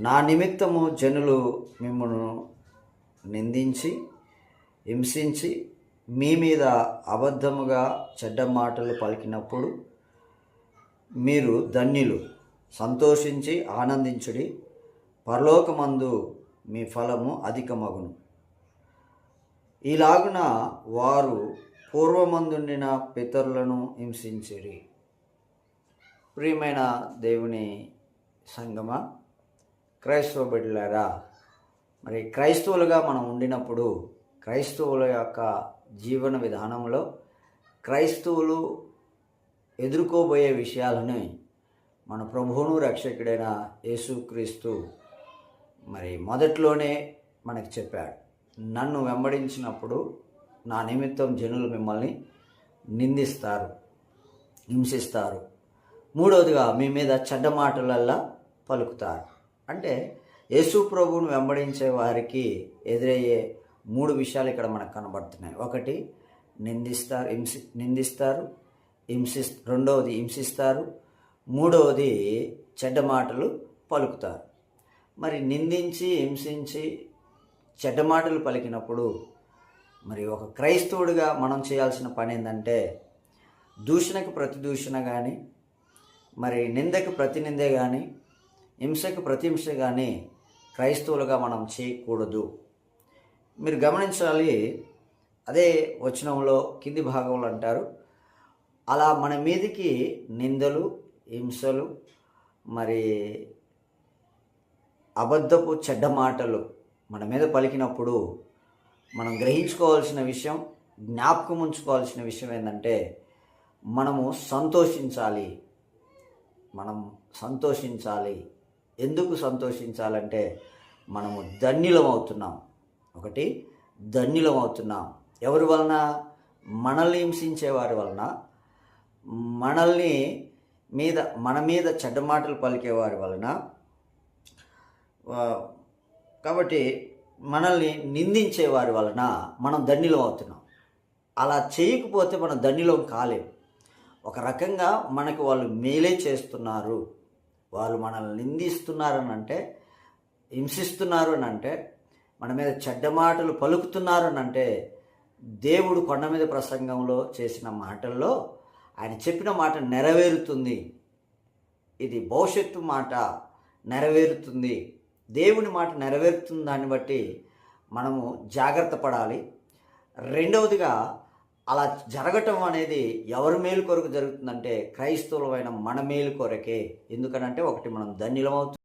నా నిమిత్తము జనులు మిమ్మల్ని నిందించి హింసించి మీ మీద అబద్ధముగా చెడ్డ మాటలు పలికినప్పుడు మీరు ధన్యులు, సంతోషించి ఆనందించుడి, పరలోకమందు మీ ఫలము అధికమగును. ఇలాగున వారు పూర్వమందుండిన పితరులను హింసించిరి. ప్రియమైన దేవుని సంగమా, క్రైస్తవ బిడ్డలారా, మరి క్రైస్తవులుగా మనం ఉండినప్పుడు క్రైస్తవుల యొక్క జీవన విధానంలో క్రైస్తవులు ఎదుర్కోబోయే విషయాలని మన ప్రభువును రక్షకుడైన యేసుక్రీస్తు మరి మొదట్లోనే మనకి చెప్పాడు. నన్ను వెంబడించినప్పుడు నా నిమిత్తం జనులు మిమ్మల్ని నిందిస్తారు, హింసిస్తారు. మూడవదిగా మీ మీద చెడ్డ మాటలల్లా పలుకుతారు. అంటే యేసు ప్రభువును వెంబడించే వారికి ఎదురయ్యే 3 విషయాలు ఇక్కడ మనకు కనబడుతున్నాయి. ఒకటి, నిందిస్తారు, రెండవది హింసిస్తారు, మూడవది చెడ్డ మాటలు పలుకుతారు. మరి నిందించి హింసించి చెడ్డ మాటలు పలికినప్పుడు మరి ఒక క్రైస్తవుడిగా మనం చేయాల్సిన పని ఏంటంటే, దూషణకు ప్రతిదూషణ కానీ, మరి నిందకు ప్రతి నిందే కానీ, హింసకు ప్రతిహింస కానీ క్రైస్తవులుగా మనం చేయకూడదు. మీరు గమనించాలి, అదే వచనంలో కింది భాగంలో అంటారు, అలా మన మీదికి నిందలు, హింసలు, మరి అబద్ధపు చెడ్డ మాటలు మన మీద పలికినప్పుడు మనం గ్రహించుకోవాల్సిన విషయం, జ్ఞాపకం ఉంచుకోవాల్సిన విషయం ఏంటంటే, మనము సంతోషించాలి. ఎందుకు సంతోషించాలంటే, మనము ధన్యులం అవుతున్నాం. ఒకటి, ధన్యులం అవుతున్నాం. ఎవరి వలన? మనల్ని హింసించే వారి వలన, మన మీద చెడ్డ మాటలు పలికేవారి వలన. కాబట్టి మనల్ని నిందించే వారి వలన మనం ధన్యులం అవుతున్నాం. అలా చేయకపోతే మనం ధన్యులం కాలేం. ఒక రకంగా మనకు వాళ్ళు మేలే చేస్తున్నారు, వాళ్ళు మనల్ని నిందిస్తున్నారు అంటే, హింసిస్తున్నారు అని అంటే, మన మీద చెడ్డ మాటలు పలుకుతున్నారు అని అంటే, దేవుడు కొండ మీద ప్రసంగంలో చేసిన మాటల్లో ఆయన చెప్పిన మాట నెరవేరుతుంది. ఇది భవిష్యత్తు మాట నెరవేరుతుంది. దేవుని మాట నెరవేరుతుంది. దాన్ని బట్టి మనము జాగ్రత్త పడాలి. రెండవదిగా, అలా జరగటం అనేది ఎవరి మేలు కొరకు జరుగుతుందంటే, క్రైస్తవులమైన మన మేలు కొరకే. ఎందుకనంటే, ఒకటి, మనం ధన్యులమవుతాం.